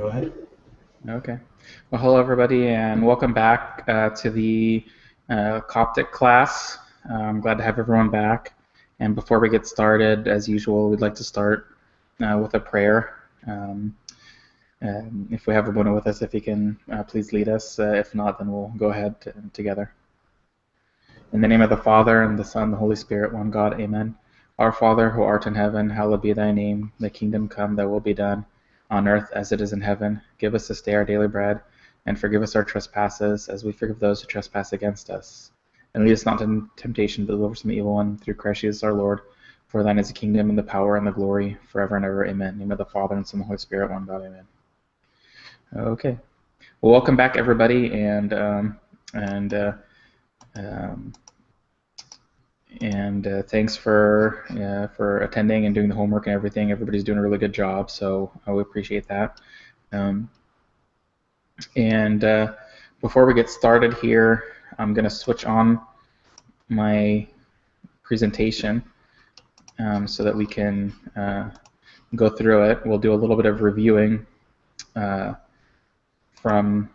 Go ahead. Okay. Well, hello everybody, and welcome back to the Coptic class. I'm glad to have everyone back. And before we get started, as usual, we'd like to start with a prayer. If we have Rabuna with us, if he can please lead us. If not, then we'll go ahead together. In the name of the Father, and the Son, and the Holy Spirit, one God, amen. Our Father, who art in heaven, hallowed be thy name. Thy kingdom come, thy will be done, on earth as it is in heaven. Give us this day our daily bread, and forgive us our trespasses, as we forgive those who trespass against us. And lead us not into temptation, but deliver us from the evil one, through Christ Jesus our Lord. For thine is the kingdom, and the power, and the glory, forever and ever, amen. In the name of the Father, and Son, and the Holy Spirit, one God, amen. Okay. Well, welcome back, everybody, and um, thanks for attending and doing the homework and everything. Everybody's doing a really good job, so we appreciate that. Um, and Before we get started here, I'm going to switch on my presentation so that we can go through it. We'll do a little bit of reviewing from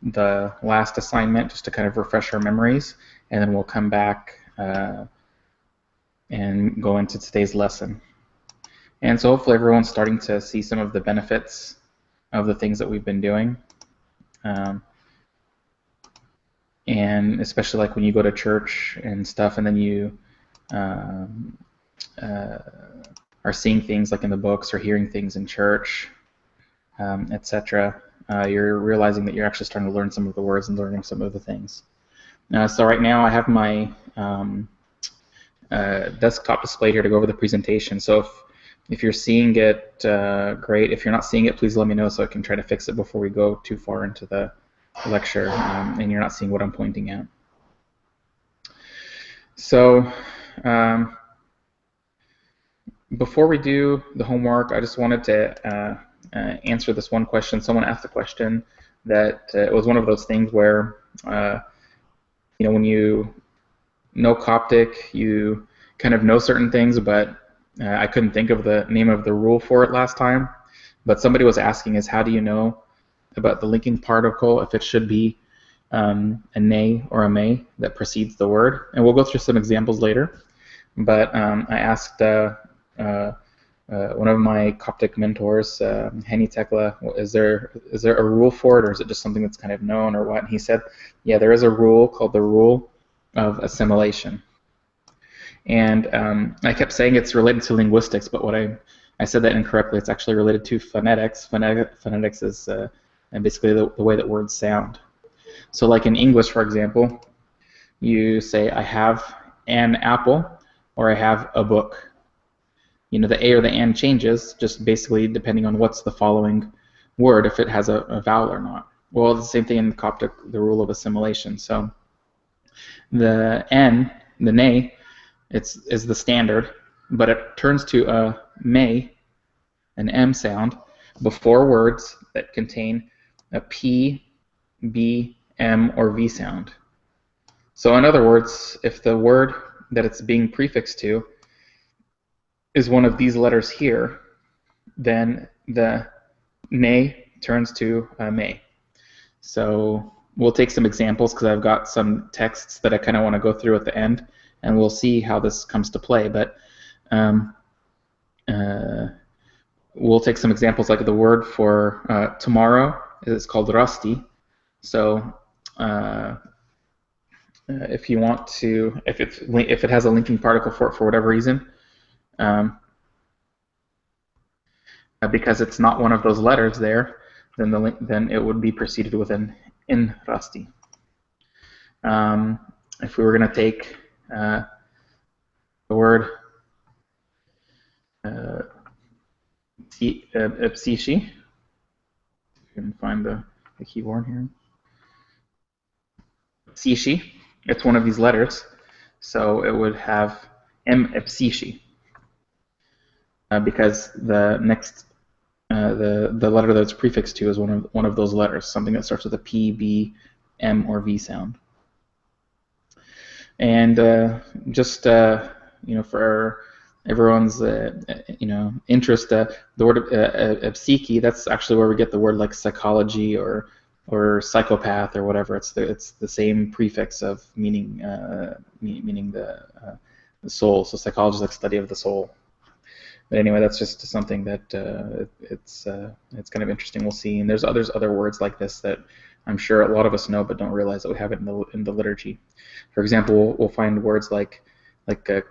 the last assignment just to kind of refresh our memories, and then we'll come back and go into today's lesson. And so hopefully everyone's starting to see some of the benefits of the things that we've been doing. And especially like when you go to church and stuff, and then you are seeing things like in the books or hearing things in church, etc. You're realizing that you're actually starting to learn some of the words and learning some of the things. So right now I have my desktop displayed here to go over the presentation. So if you're seeing it, great. If you're not seeing it, please let me know so I can try to fix it before we go too far into the lecture and you're not seeing what I'm pointing at. So before we do the homework, I just wanted to answer this one question. Someone asked a question that it was one of those things where, when you know Coptic, you kind of know certain things, but I couldn't think of the name of the rule for it last time. But somebody was asking is how do you know about the linking particle, if it should be a ne or a me that precedes the word. And we'll go through some examples later. But I asked one of my Coptic mentors, Hani Tekla, is there a rule for it, or is it just something that's kind of known, or what? And he said, yeah, there is a rule called the rule of assimilation. And I kept saying it's related to linguistics, but I said that incorrectly. It's actually related to phonetics. Phonetics is basically the way that words sound. So like in English, for example, you say, I have an apple, or I have a book. The A or the and changes, just basically depending on what's the following word, if it has a vowel or not. Well, it's the same thing in Coptic, the rule of assimilation. So the N, the ne, is the standard, but it turns to a me, an M sound, before words that contain a P, B, M, or V sound. So in other words, if the word that it's being prefixed to is one of these letters here, then the ne turns to a me. So we'll take some examples because I've got some texts that I kind of want to go through at the end, and we'll see how this comes to play. But we'll take some examples, like the word for tomorrow is called rasti. So if you want to, if it has a linking particle for whatever reason, because it's not one of those letters there, then it would be preceded with an in rasti. If we were going to take the word psishi, you can find the keyboard here. Psishi, it's one of these letters, so it would have m psishi because the next the letter that it's prefixed to is one of those letters, something that starts with a P, B, M, or V sound. And just for everyone's interest. The word psyche, that's actually where we get the word like psychology or psychopath or whatever. It's the same prefix of meaning the soul. So psychology is like study of the soul. But anyway, that's just something that it's kind of interesting. We'll see. And there's other words like this that I'm sure a lot of us know, but don't realize that we have it in the liturgy. For example, we'll find words like uh,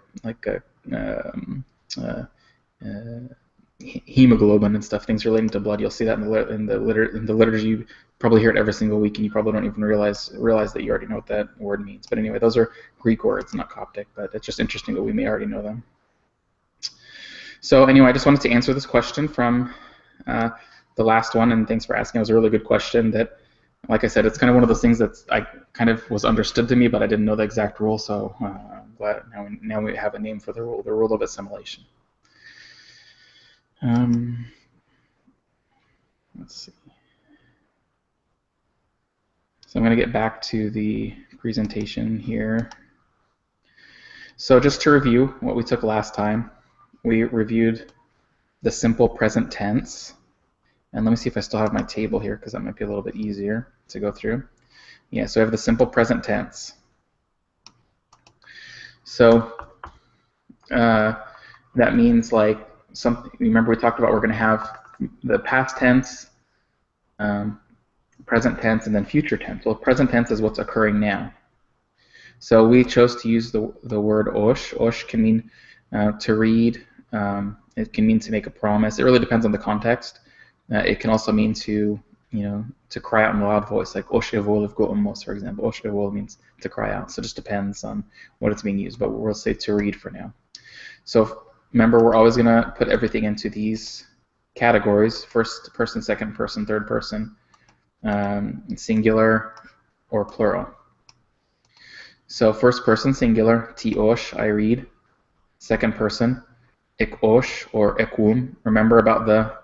hemoglobin and stuff, things relating to blood. You'll see that in the liturgy. You probably hear it every single week, and you probably don't even realize that you already know what that word means. But anyway, those are Greek words, not Coptic. But it's just interesting that we may already know them. So anyway, I just wanted to answer this question from the last one, and thanks for asking. It was a really good question that, like I said, it's kind of one of those things that I kind of was understood to me, but I didn't know the exact rule, so I'm glad now we have a name for the rule of assimilation. Let's see. So I'm going to get back to the presentation here. So just to review what we took last time, we reviewed the simple present tense. And let me see if I still have my table here, because that might be a little bit easier to go through. Yeah, so I have the simple present tense. So that means like something. Remember we talked about we're going to have the past tense, present tense, and then future tense. Well, present tense is what's occurring now. So we chose to use the word osh. Osh can mean to read. It can mean to make a promise. It really depends on the context. It can also mean to cry out in a loud voice, like osh evol of go'umos, for example. Osh evol means to cry out. So it just depends on what it's being used. But we'll say to read for now. So remember, we're always going to put everything into these categories: first person, second person, third person, singular or plural. So first person, singular, ti osh, I read. Second person, ik osh or ekum. Remember about the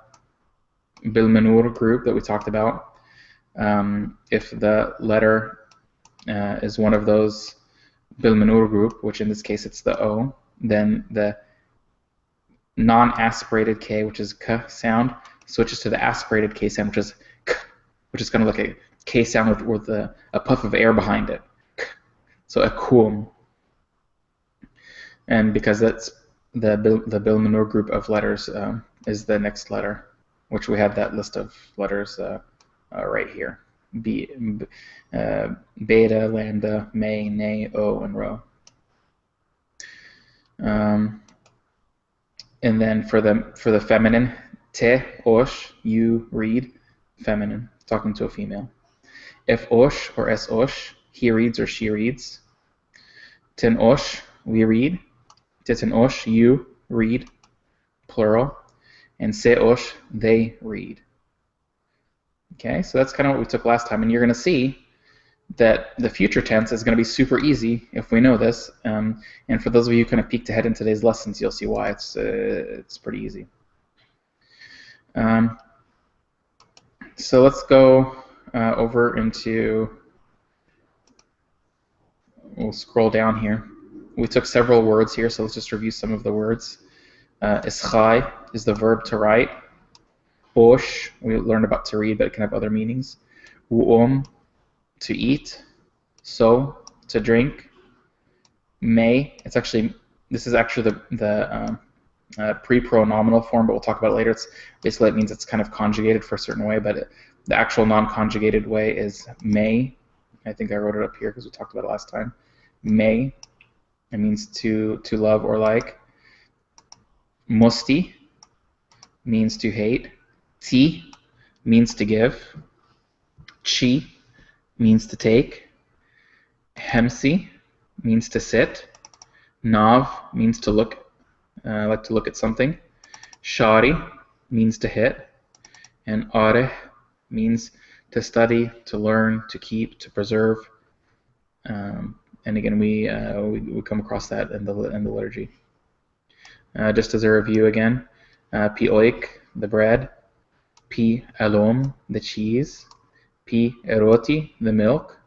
bilmanur group that we talked about. If the letter is one of those bilmanur group, which in this case it's the O, then the non-aspirated K, which is K sound, switches to the aspirated K sound, which is K, which is kind of like a K sound with a puff of air behind it. K. So ekum. And because that's the bilmanur group of letters is the next letter, which we have that list of letters right here. Beta, lambda, may, ne, o, and rho. And then for the feminine, te, osh, you read, feminine, talking to a female. If osh or es osh, he reads or she reads. Ten osh, we read. Titan osh, you read, plural. And se osh, they read. Okay, so that's kind of what we took last time, and you're going to see that the future tense is going to be super easy if we know this. And for those of you who kind of peeked ahead in today's lessons, you'll see why it's pretty easy. So let's go over into. We'll scroll down here. We took several words here, so let's just review some of the words. Ischai is the verb to write. Osh, we learned about to read, but it can have other meanings. U'om, to eat. So, to drink. May, this is actually the pre-pronominal form, but we'll talk about it later. Basically, it means it's kind of conjugated for a certain way, but the actual non-conjugated way is may. I think I wrote it up here because we talked about it last time. May, it means to love or like. Musti means to hate. Ti means to give. Chi means to take. Hemsi means to sit. Nav means to look, like to look at something. Shari means to hit. And areh means to study, to learn, to keep, to preserve. And again, we come across that in the liturgy. Just as a review again, pi oik, the bread. Pi alom, the cheese. Pi eroti, the milk.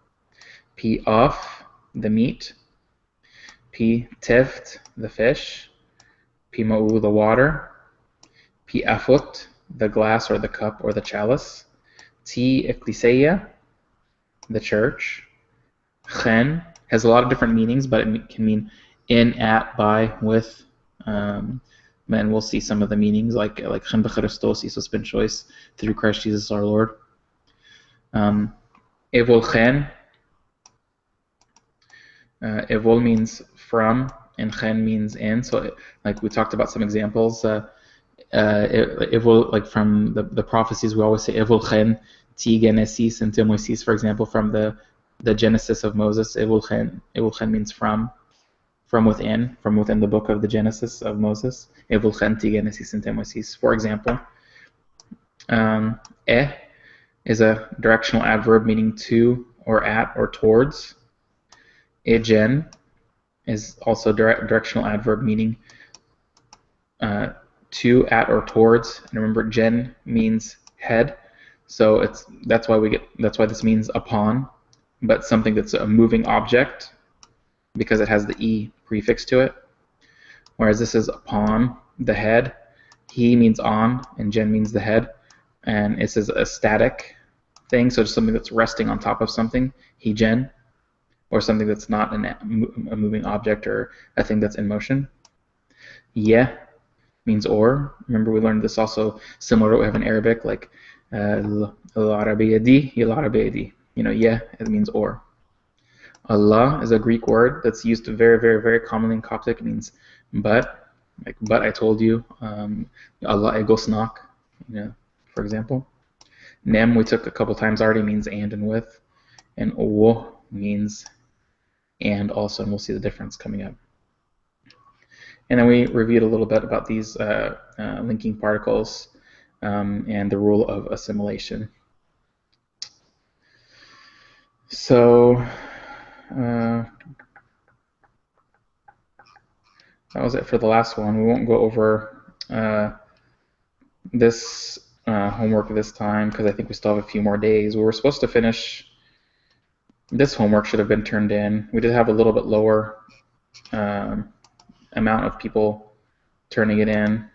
Pi af, the meat. Pi teft, the fish. Pima'u, the water. Pi'afut, the glass or the cup or the chalice. Ti Ecclesia, the church. Chen has a lot of different meanings, but it can mean in, at, by, with. And we'll see some of the meanings, like Chen b'Christos, Isos ben Choice, through Christ Jesus our Lord. Evol Chen. Evol means from, and Chen means in. So, like we talked about some examples. Evol, like from the prophecies, we always say Evol Chen ti Genesis and Moises, for example, from the Genesis of Moses. Evol Chen means from within the book of the Genesis of Moses. Evol Chen ti Genesis and Moises, for example. Is a directional adverb meaning to or at or towards. Ejen is also directional adverb meaning to, at, or towards. And remember, gen means head, so that's why this means upon, but something that's a moving object because it has the e prefix to it. Whereas this is upon the head. He means on, and gen means the head, and this is a static thing, so just something that's resting on top of something. He gen, or something that's not a moving object or a thing that's in motion. Yeah means or. Remember, we learned this also similar to what we have in Arabic, like al-Arabiyadi, yal-Arabiyadi. Yeah, it means or. Allah is a Greek word that's used very, very, very commonly in Coptic. It means but, like but I told you. Allah ego snak, for example. Nem, we took a couple times already, means and with. And o means and also, and we'll see the difference coming up. And then we reviewed a little bit about these linking particles and the rule of assimilation. So that was it for the last one. We won't go over this homework this time because I think we still have a few more days. We were supposed to finish. This homework should have been turned in. We did have a little bit lower amount of people turning it in.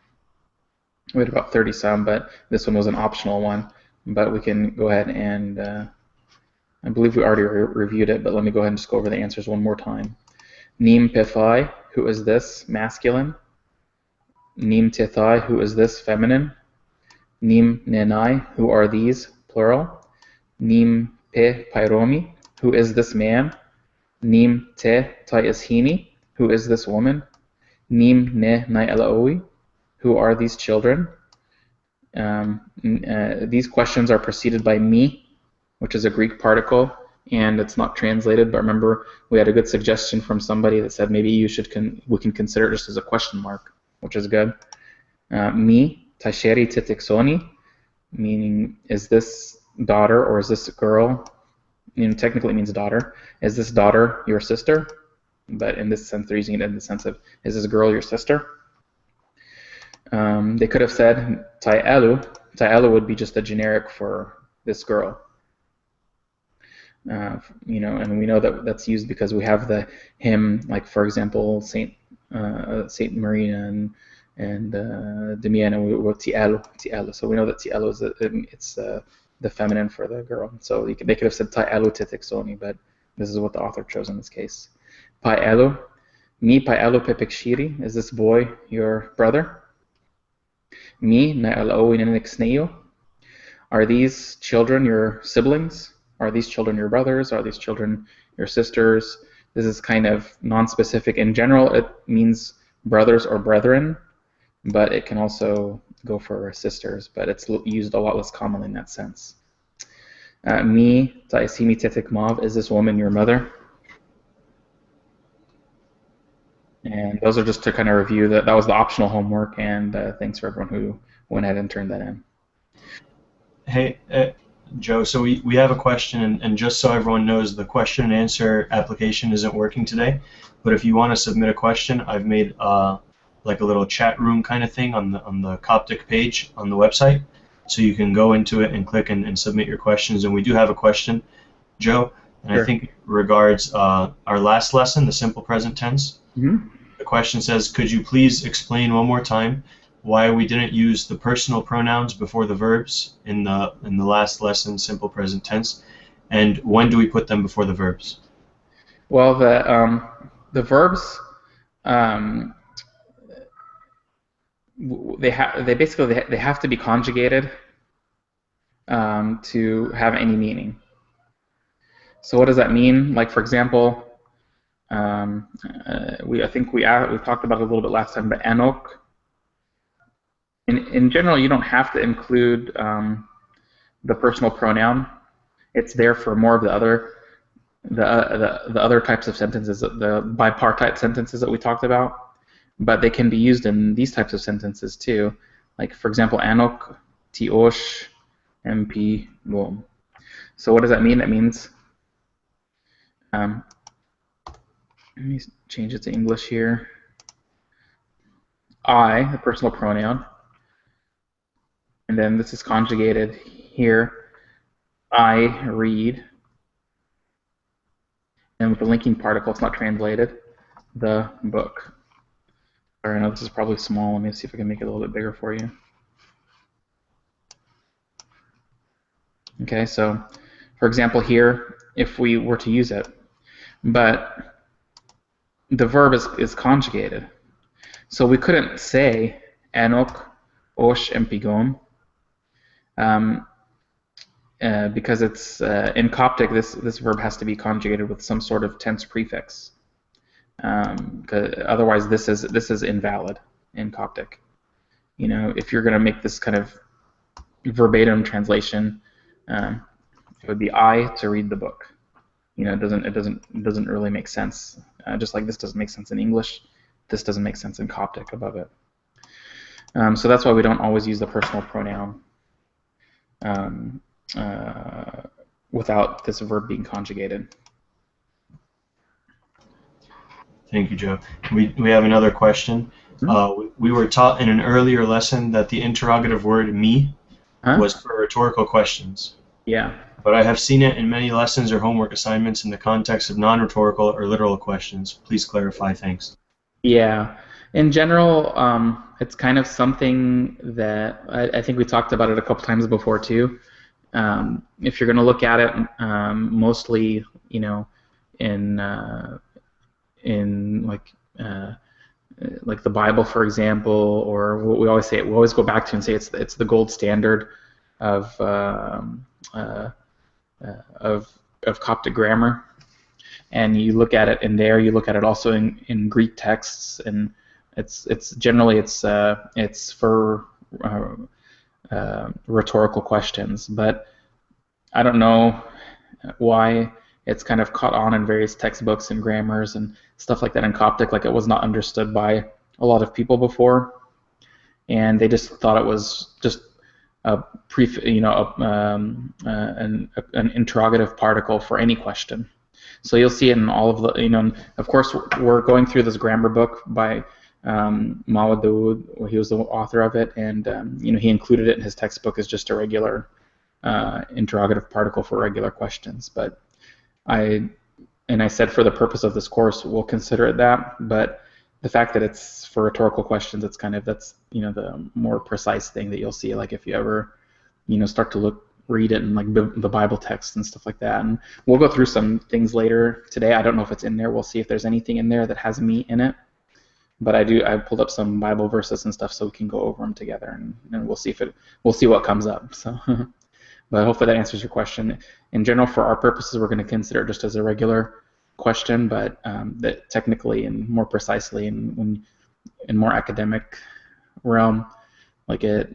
We had about 30 some, but this one was an optional one. But we can go ahead and, I believe we already reviewed it, but let me go ahead and just go over the answers one more time. Nim Pithai, who is this? Masculine. Nim Tithai, who is this? Feminine. Nim Nenai, who are these? Plural. Nim Pe Pairomi, who is this man? Nim Te Tayashini, who is this woman? Nim Ne Nai Elaoi, who are these children? These questions are preceded by mi, which is a Greek particle, and it's not translated, but remember we had a good suggestion from somebody that said maybe we can consider it just as a question mark, which is good. Mi, Tasheri Titiksoni, meaning is this daughter or is this girl? Technically it means daughter. Is this daughter your sister? But in this sense, they're using it in the sense of, is this girl your sister? They could have said Ta'alu. Ta'alu would be just a generic for this girl. And we know that that's used because we have the hymn, like for example, Saint Marina and Damiana with Ti'alu. So we know that Ti'alu is the feminine for the girl. So they could have said Ta'alu Titiksoni, but this is what the author chose in this case. Pa'alu, mi Pa'alu Pepikshiri, is this boy your brother? Mi Na'alawi Nenixneo, are these children your siblings? Are these children your brothers? Are these children your sisters? This is kind of non-specific. In general, it means brothers or brethren, but it can also go for sisters, but it's used a lot less commonly in that sense. Mi Ta'isimi Tetik Mav, is this woman your mother? And those are just to kind of review that. That was the optional homework, and thanks for everyone who went ahead and turned that in. Hey, Joe, so we have a question, and just so everyone knows, the question and answer application isn't working today, but if you want to submit a question, I've made like a little chat room kind of thing on the Coptic page on the website, so you can go into it and click and submit your questions. And we do have a question, Joe, and sure. I think it regards our last lesson, the simple present tense. Mm-hmm. the question says, could you please explain one more time why we didn't use the personal pronouns before the verbs in the last lesson, simple present tense, and when do we put them before the verbs? Well, the verbs, um, they basically they have to be conjugated to have any meaning. So what does that mean? Like, for example, I think we talked about it a little bit last time, but Anok. In general, you don't have to include the personal pronoun. It's there for more of the other types of sentences, the bipartite sentences that we talked about. But they can be used in these types of sentences too. Like, for example, Anok, Tiosh, MP, Gom. So what does that mean? That means, let me change it to English here. I, the personal pronoun, and then this is conjugated here. I read, and with the linking particle, it's not translated, the book. Sorry, I know this is probably small. Let me see if I can make it a little bit bigger for you. Okay, so for example here, if we were to use it, but the verb is conjugated. So we couldn't say Anok, Osh, and Pigom, because it's in Coptic this verb has to be conjugated with some sort of tense prefix. Otherwise this is invalid in Coptic. You know, if you're going to make this kind of verbatim translation, it would be I to read the book. You know, it doesn't really make sense. Just like this doesn't make sense in English, this doesn't make sense in Coptic above it. So that's why we don't always use the personal pronoun without this verb being conjugated. Thank you, Joe. We have another question. We were taught in an earlier lesson that the interrogative word me was for rhetorical questions. Yeah. But I have seen it in many lessons or homework assignments in the context of non-rhetorical or literal questions. Please clarify. Thanks. Yeah. In general, it's kind of something that I think we talked about it a couple times before too. If you're going to look at it, mostly, you know, in like the Bible, for example, or what we always say, we always go back to and say it's the gold standard of Coptic grammar. And you look at it in there. You look at it also in Greek texts, and it's generally for rhetorical questions. But I don't know why it's kind of caught on in various textbooks and grammars and stuff like that in Coptic. Like, it was not understood by a lot of people before, and they just thought it was just an interrogative particle for any question. So you'll see it in all of the, you know, of course we're going through this grammar book by Mawad Dawood. He was the author of it, and you know, he included it in his textbook as just a regular interrogative particle for regular questions. But I said for the purpose of this course we'll consider it that, but the fact that it's for rhetorical questions, it's kind of, that's, you know, the more precise thing that you'll see. Like, if you ever, you know, start to read it in like the Bible text and stuff like that. And we'll go through some things later today. I don't know if it's in there. We'll see if there's anything in there that has me in it. But I pulled up some Bible verses and stuff so we can go over them together, and we'll see what comes up. So, but hopefully that answers your question. In general, for our purposes, we're going to consider it just as a regular question, but that technically and more precisely in more academic realm, like at,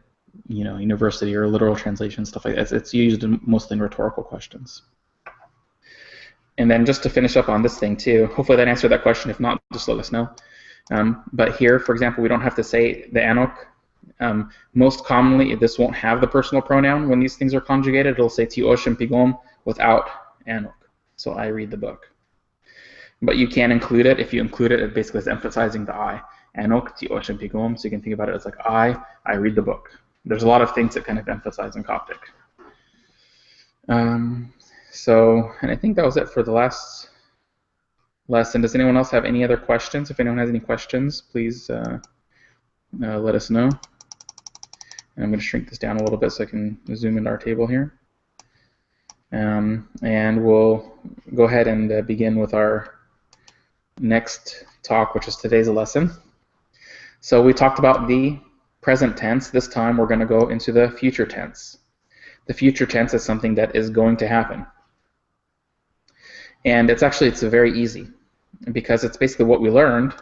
you know, university or literal translation, stuff like that, it's used mostly in rhetorical questions. And then just to finish up on this thing too, hopefully that answered that question. If not, just let us know. But here, for example, we don't have to say the Anok. Most commonly, this won't have the personal pronoun when these things are conjugated. It'll say Tiosh and Pigom without Anok. So I read the book. But you can include it. If you include it, it basically is emphasizing the I. Anok, Tiosh, and Pigom. So you can think about it as like I read the book. There's a lot of things that kind of emphasize in Coptic. And I think that was it for the last lesson. Does anyone else have any other questions? If anyone has any questions, please let us know. And I'm going to shrink this down a little bit so I can zoom into our table here. And we'll go ahead and begin with our next talk, which is today's lesson. So we talked about the present tense. This time we're going to go into the future tense. The future tense is something that is going to happen. And it's very easy because it's basically what we learned.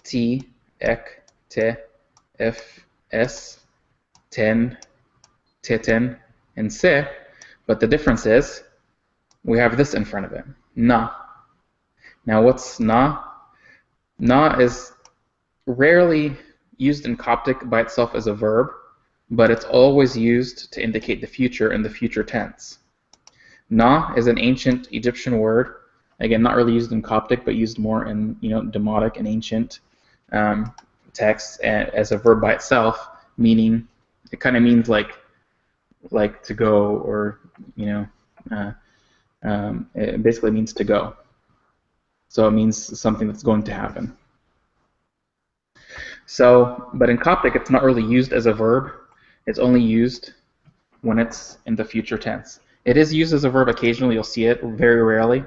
T, ek, te, if, es, ten, teten, and se. But the difference is we have this in front of it, na. Now what's na? Na is rarely used in Coptic by itself as a verb, but it's always used to indicate the future in the future tense. Na is an ancient Egyptian word, again not really used in Coptic, but used more in Demotic and ancient texts as a verb by itself, meaning it kind of means like to go, or it basically means to go. So it means something that's going to happen. So, but in Coptic, it's not really used as a verb. It's only used when it's in the future tense. It is used as a verb occasionally. You'll see it very rarely,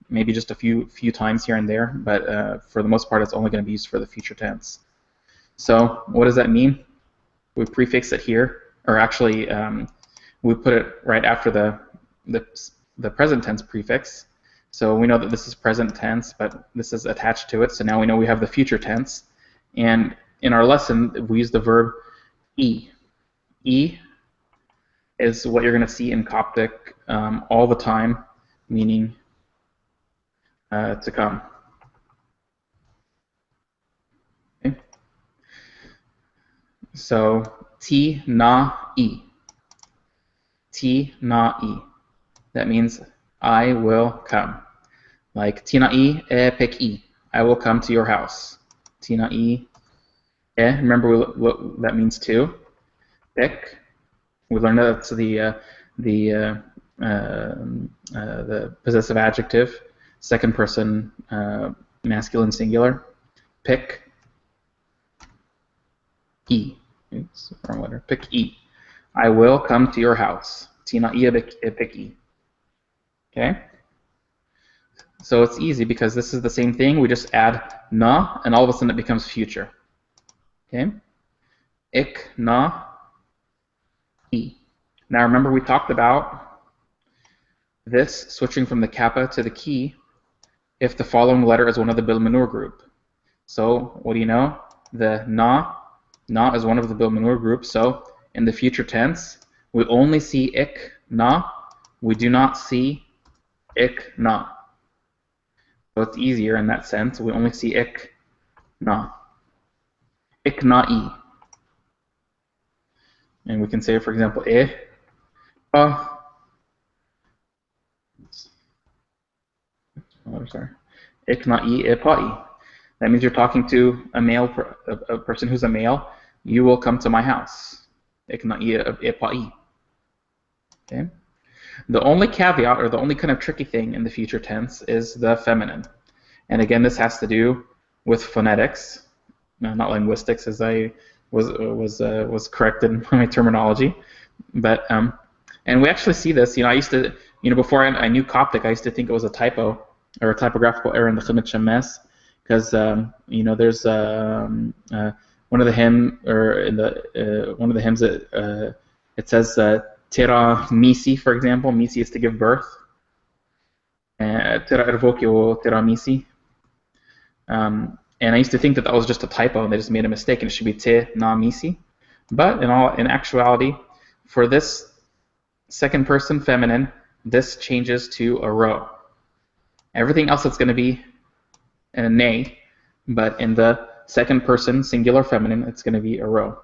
maybe just a few times here and there. But for the most part, it's only going to be used for the future tense. So, what does that mean? We prefix it here, or actually, we put it right after the present tense prefix. So we know that this is present tense, but this is attached to it. So now we know we have the future tense. And in our lesson, we use the verb e. E is what you're going to see in Coptic all the time, meaning to come. Okay. So ti na e. Ti na e. That means I will come. Like tina e pek e. I will come to your house. Tina e. Remember what that means too. Pek. We learned that that's the possessive adjective, second person masculine singular. Pek e. Oops, wrong letter. Pek e. I will come to your house. Tina e pek e. Okay. So it's easy because this is the same thing. We just add na, and all of a sudden it becomes future. Okay. Ik na e. Now remember we talked about this switching from the kappa to the key if the following letter is one of the bil manur group. So what do you know? The na is one of the bil manur group. So in the future tense, we only see ik na. We do not see ik na. So it's easier in that sense. We only see ik na. Ik na e. And we can say, for example, pa. Oh, sorry. Ik na e pa e. That means you're talking to a person who's a male. You will come to my house. Ik na e pa e. Okay. The only caveat, or the only kind of tricky thing in the future tense, is the feminine. And again, this has to do with phonetics, not linguistics, as I was corrected in my terminology. But and we actually see this. I used to, before I knew Coptic, I used to think it was a typo or a typographical error in the Chemit Shemes, because there's one of the hymn, or in the one of the hymns that it says. Tera misi, for example. Misi is to give birth. Tera ervokio tera misi. And I used to think that was just a typo, and they just made a mistake, and it should be te na misi. But in actuality, for this second person feminine, this changes to a rho. Everything else it's going to be a ne, but in the second person singular feminine, it's going to be a rho.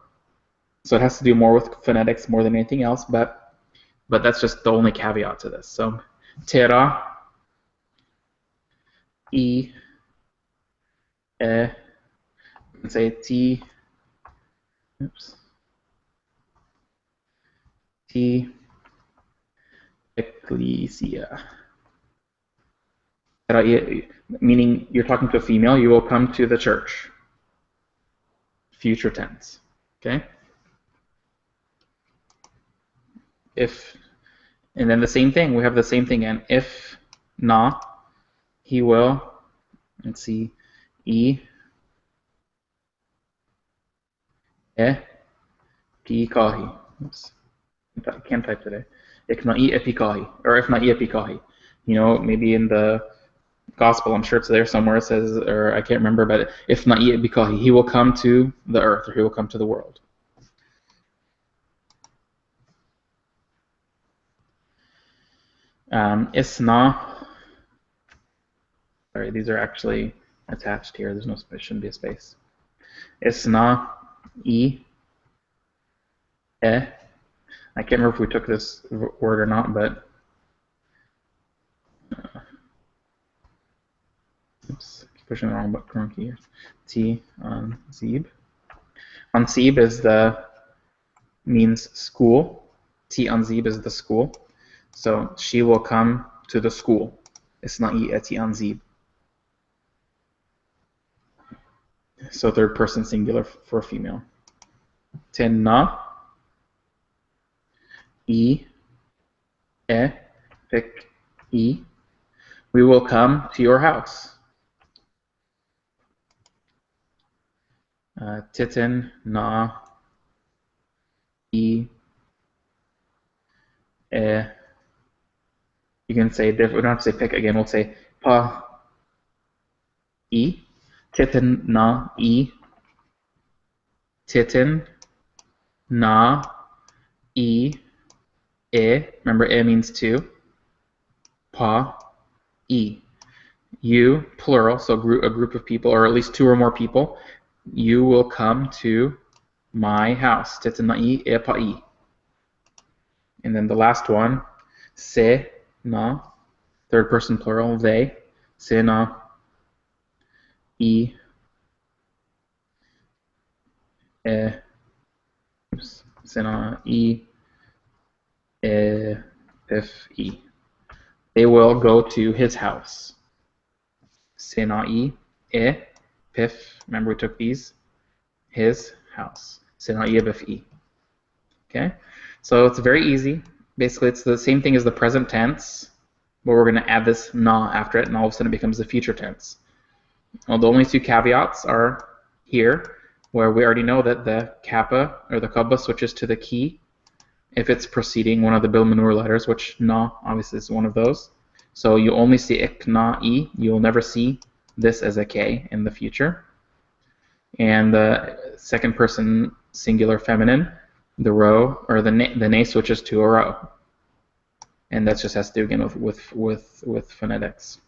So it has to do more with phonetics more than anything else, but that's just the only caveat to this. So tera e say t. Oops. T ecclesia. meaning you're talking to a female, you will come to the church. Future tense. Okay? And then the same thing, we have the same thing again. If na, he will, let's see, e, epikahi. Oops, I can't type today. Ik na e epikahi, or if na e epikahi. You know, maybe in the gospel, I'm sure it's there somewhere, it says, or I can't remember, but if na e epikahi, he will come to the earth, or he will come to the world. Isna, sorry, these are actually attached here. There shouldn't be a space. Isna, I can't remember if we took this word or not, but oops, pushing the wrong button here. T on Zeb. On Zeb means school. T on Zeb is the school. So she will come to the school. Isna I eti an Zeb. So third person singular for a female. Tenna I pik I. We will come to your house. Titin na I you can say, we don't have to say pick again, we'll say pa I. Titin na I. Titin na I. Remember, means two. Pa I. You, plural, so a group of people, or at least two or more people. You will come to my house. Titin na I pa I. And then the last one, se na, third person plural, they, se na I se na I if I. They will go to his house. Se na I pif, remember we took these, his house. Se na I if I. Okay? So it's very easy. Basically, it's the same thing as the present tense, but we're going to add this na after it, and all of a sudden it becomes the future tense. Well, the only two caveats are here, where we already know that the kappa, or the kabba, switches to the ki if it's preceding one of the bil manur letters, which na obviously is one of those. So you only see ik, na, I. You'll never see this as a k in the future. And the second person singular feminine, the row, or the ne switches to a row, and that just has to do again with phonetics.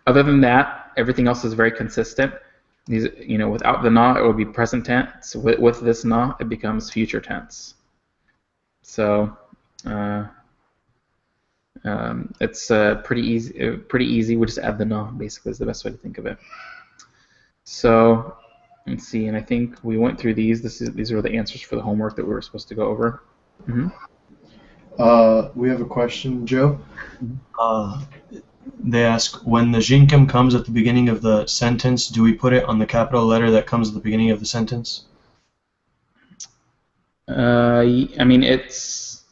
Other than that, everything else is very consistent. These, you know, without the na, it would be present tense. With this na, it becomes future tense. So it's pretty easy. Pretty easy. We just add the na. Basically, is the best way to think of it. So. Let's see, and I think we went through these. These are the answers for the homework that we were supposed to go over. We have a question, Joe. They ask, when the jinkim comes at the beginning of the sentence, do we put it on the capital letter that comes at the beginning of the sentence? I mean, it's,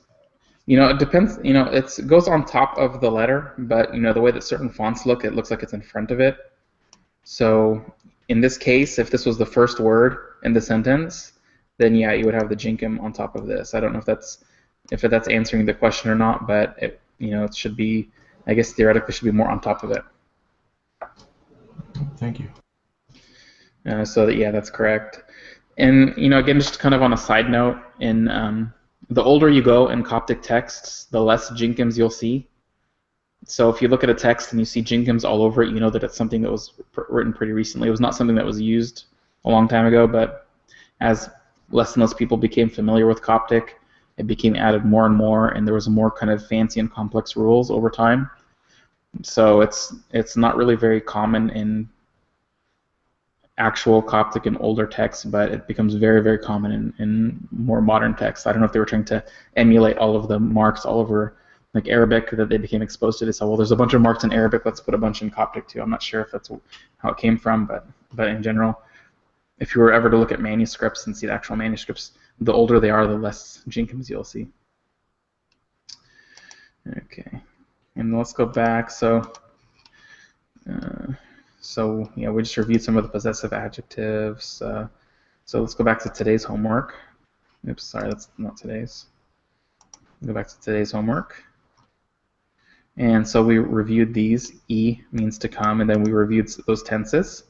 you know, it depends. You know, it goes on top of the letter, but you know, the way that certain fonts look, it looks like it's in front of it. So. In this case, if this was the first word in the sentence, then yeah, you would have the jinkim on top of this. I don't know if that's answering the question or not, but it, you know, it should be, I guess theoretically, should be more on top of it. Thank you. So that, yeah, that's correct. And you know, again, just kind of on a side note, in the older you go in Coptic texts, the less jinkims you'll see. So if you look at a text and you see jinkims all over it, you know that it's something that was written pretty recently. It was not something that was used a long time ago, but as less and less people became familiar with Coptic, it became added more and more, and there was more kind of fancy and complex rules over time. So it's not really very common in actual Coptic and older texts, but it becomes very, very common in more modern texts. I don't know if they were trying to emulate all of the marks all over like Arabic that they became exposed to. They said, well, there's a bunch of marks in Arabic, let's put a bunch in Coptic too. I'm not sure if that's how it came from, but in general, if you were ever to look at manuscripts and see the actual manuscripts, the older they are, the less jinkims you'll see. Okay, and let's go back. So yeah, we just reviewed some of the possessive adjectives. So let's go back to today's homework. Oops, sorry, that's not today's. Go back to today's homework. And so we reviewed these. E means to come, and then we reviewed those tenses.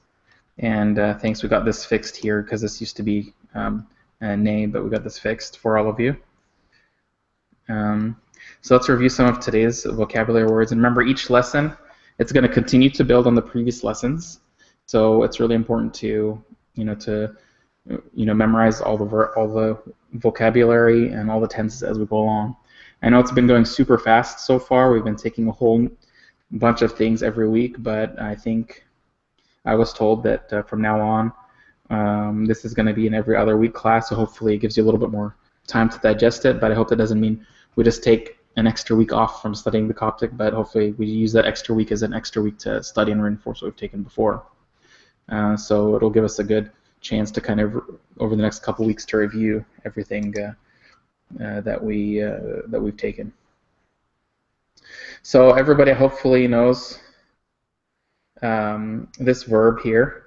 And thanks, we got this fixed here because this used to be a name, but we got this fixed for all of you. So let's review some of today's vocabulary words. And remember, each lesson, it's going to continue to build on the previous lessons. So it's really important to memorize all the vocabulary and all the tenses as we go along. I know it's been going super fast so far. We've been taking a whole bunch of things every week, but I think I was told that from now on, this is going to be an every other week class, so hopefully it gives you a little bit more time to digest it, but I hope that doesn't mean we just take an extra week off from studying the Coptic, but hopefully we use that extra week as an extra week to study and reinforce what we've taken before. So it'll give us a good chance to kind of, over the next couple weeks, to review everything that we've taken. So everybody hopefully knows this verb here,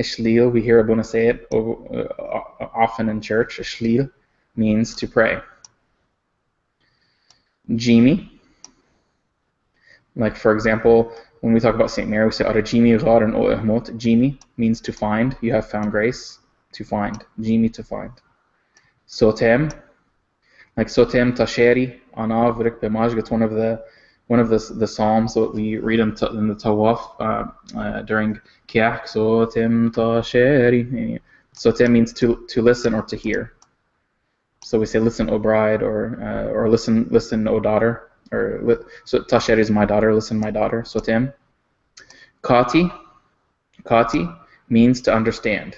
ishlil. We hear Abuna say it often in church. Ishlil means to pray. Jimi, like for example, when we talk about St. Mary, we say Arajimi gharan o ihmot. Jimi means to find. You have found grace. To find. Jimi, to find. Sotem, like Sotem Tasheri Ana Vrik B'Maj. It's one of the psalms that we read in the Tawaf during Kiach. Sotem Tasheri. Sotem means to listen or to hear. So we say, "Listen, O bride," or "Listen, O daughter," so Tasheri is my daughter. Listen, my daughter. Sotem. Kati means to understand.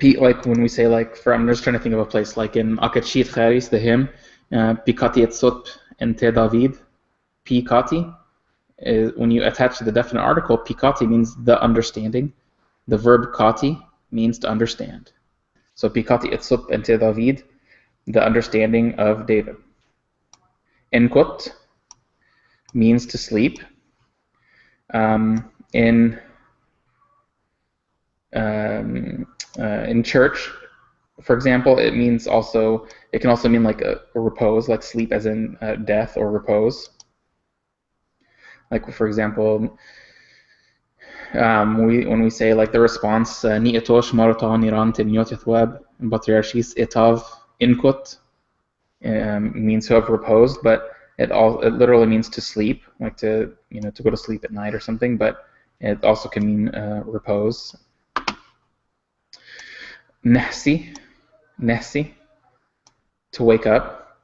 Like when we say, I'm just trying to think of a place, like in Akachit Kharis, the hymn, Pikati et sot ente David. Pikati is when you attach the definite article. Pikati means the understanding. The verb kati means to understand. So Pikati et sot ente David, the understanding of David. Enkot means to sleep. In church, for example, it can also mean like a repose, like sleep as in death or repose. Like for example, when we say like the response ni etosh marata niran tinyot yathwab batriarchis etav inkut means to have reposed, but it literally means to sleep, like to go to sleep at night or something, but it also can mean repose. Nehsi, to wake up.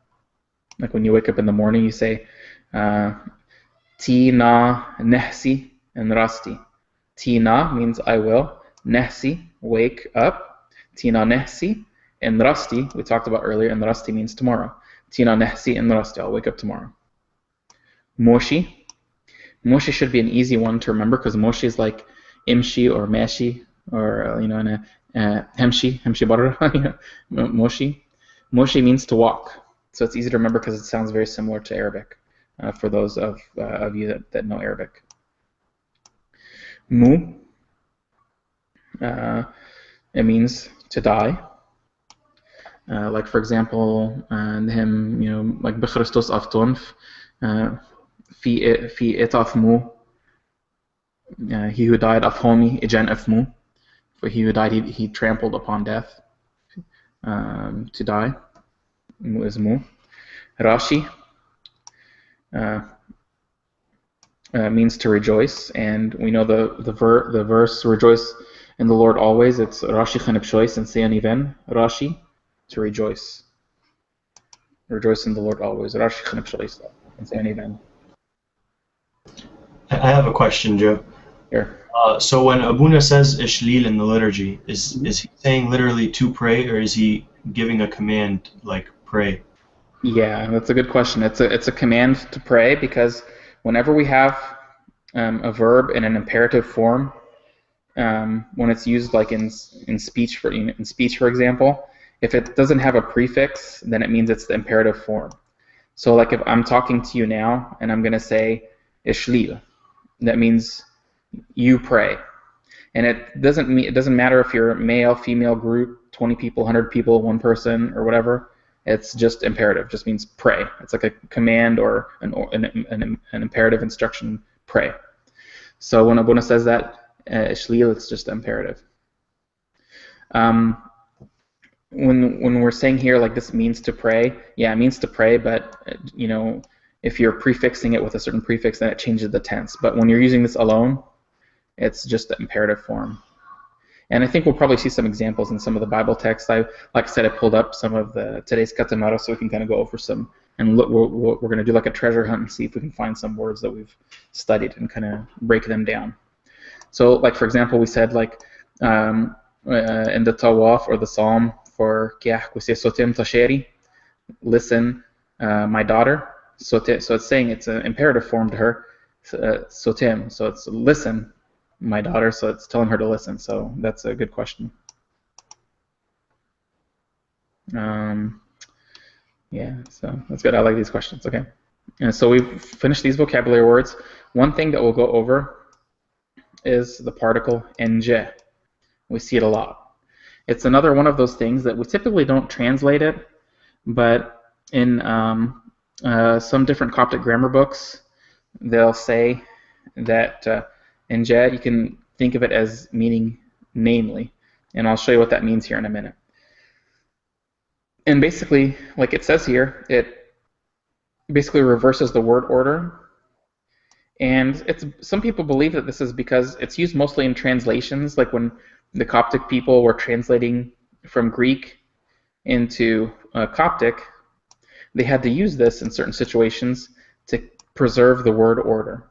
Like when you wake up in the morning, you say Ti na nehsi and rasti. Ti na means I will. Nehsi, wake up. Ti na nehsi and rasti, we talked about earlier, and rasti means tomorrow. Ti na nehsi and rasti, I'll wake up tomorrow. Moshi. Moshi should be an easy one to remember because Moshi is like imshi or meshi, or hemshi barra. Moshi. Moshi means to walk, so it's easy to remember because it sounds very similar to Arabic for those of you that know Arabic. Mu. It means to die. Like for example, him, like B'Christos Avton, fi etaf mu. He who died afhomi ijan afmu. For he who died, he trampled upon death. To die is mu. Rashi means to rejoice, and we know the verse rejoice in the Lord always. It's Rashi chanepshois and seyaniven. Rashi, to rejoice. Rejoice in the Lord always. Rashi chanepshois and seyaniven. I have a question, Joe. Here. So when Abuna says ishlil in the liturgy, is he saying literally to pray, or is he giving a command like pray? Yeah, that's a good question. It's a command to pray because whenever we have a verb in an imperative form, when it's used like in speech for example, if it doesn't have a prefix, then it means it's the imperative form. So like if I'm talking to you now and I'm gonna say ishlil, that means you pray. And it doesn't matter if you're male, female, group, 20 people, 100 people, one person, or whatever. It's just imperative. Just means pray. It's like a command or an imperative instruction. Pray. So when Abuna says that shlil, it's just imperative. When we're saying here like this means to pray, yeah, it means to pray, but if you're prefixing it with a certain prefix, then it changes the tense. But when you're using this alone, it's just the imperative form. And I think we'll probably see some examples in some of the Bible texts. Like I said, I pulled up some of today's Katamara so we can kind of go over some, and look, we're going to do like a treasure hunt and see if we can find some words that we've studied and kind of break them down. So like for example, we said like in the Tawaf or the Psalm for Kiah Kuseh Sotem Tasheri, listen, my daughter. So it's saying it's an imperative form to her, Sotem, so it's listen, my daughter, so it's telling her to listen. So that's a good question. Yeah, so that's good. I like these questions. Okay, and so we've finished these vocabulary words. One thing that we'll go over is the particle nj. We see it a lot. It's another one of those things that we typically don't translate it, but in some different Coptic grammar books, they'll say that nj, you can think of it as meaning namely, and I'll show you what that means here in a minute. And basically, like it says here, it basically reverses the word order. And some people believe that this is because it's used mostly in translations, like when the Coptic people were translating from Greek into Coptic, they had to use this in certain situations to preserve the word order.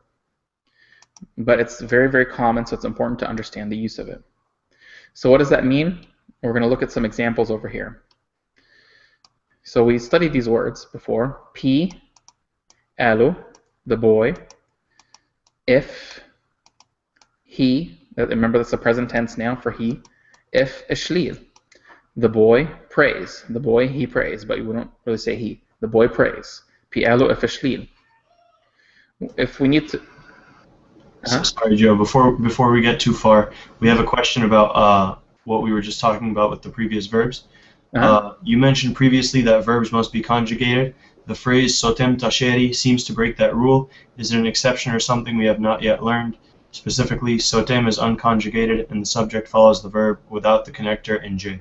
But it's very, very common, so it's important to understand the use of it. So what does that mean? We're going to look at some examples over here. So we studied these words before. P, alu, the boy. If, he, remember that's the present tense now for he. If ishlil, the boy prays. The boy, he prays, but we don't really say he. The boy prays. P, alu, if ishlil. If we need to... Sorry, Joe. Before we get too far, we have a question about what we were just talking about with the previous verbs. You mentioned previously that verbs must be conjugated. The phrase sotem tasheri seems to break that rule. Is it an exception or something we have not yet learned? Specifically, sotem is unconjugated and the subject follows the verb without the connector nj.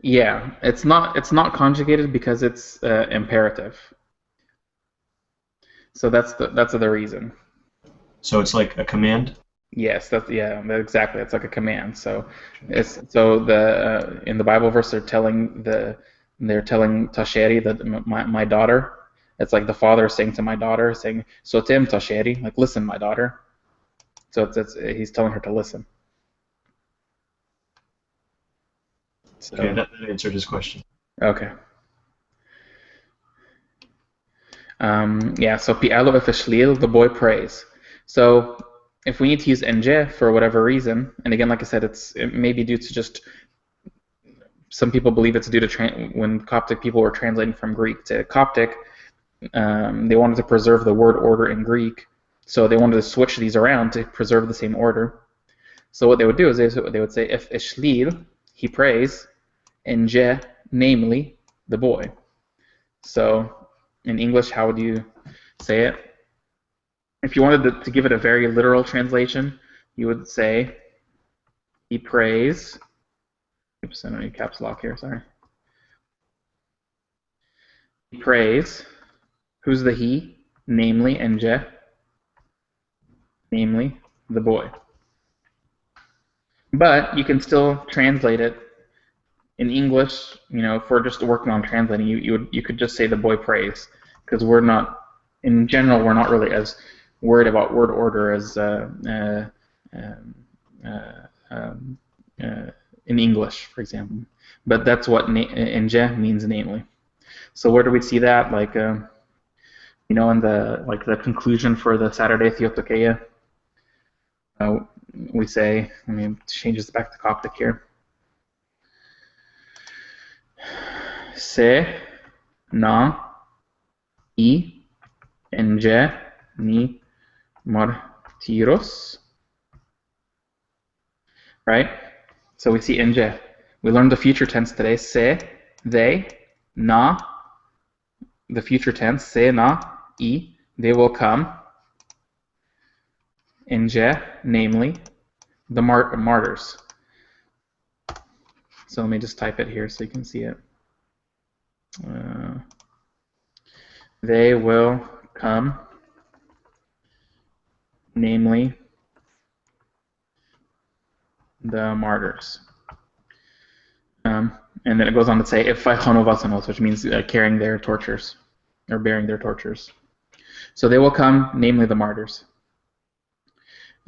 Yeah, it's not conjugated because it's imperative. So that's the reason. So it's like a command? Yes, exactly. It's like a command. So in the Bible verse they're telling Tasheri, that my daughter. It's like the father saying to my daughter, saying Sotem Tasheri, like listen, my daughter. So he's telling her to listen. So, okay, that answered his question. Okay. Yeah. So Pi'alu ifishlil, the boy prays. So if we need to use nj for whatever reason, and again, like I said, it may be due to just some people believe it's due to when Coptic people were translating from Greek to Coptic, they wanted to preserve the word order in Greek, so they wanted to switch these around to preserve the same order. So what they would do is they would say if ishlil, he prays, nj, namely the boy. So in English, how would you say it? If you wanted to give it a very literal translation, you would say, he prays. Oops, I don't need caps lock here, sorry. He prays. Who's the he? Namely, nj. Namely, the boy. But you can still translate it in English. If we're just working on translating, you could just say the boy prays, because in general, we're not really as worried about word order as in English, for example. But that's what nje means, namely. So where do we see that? Like, in the conclusion for the Saturday Theotokeia, we say, let me change this back to Coptic here. Se, na, I, nje, ni, martyros. Right? So we see nje. We learned the future tense today. Se, they, na, the future tense. Se, na, I, they will come. Nje, namely, the martyrs. So let me just type it here so you can see it. They will come, namely, the martyrs. And then it goes on to say, if Vasanos, which means carrying their tortures, or bearing their tortures. So they will come, namely the martyrs.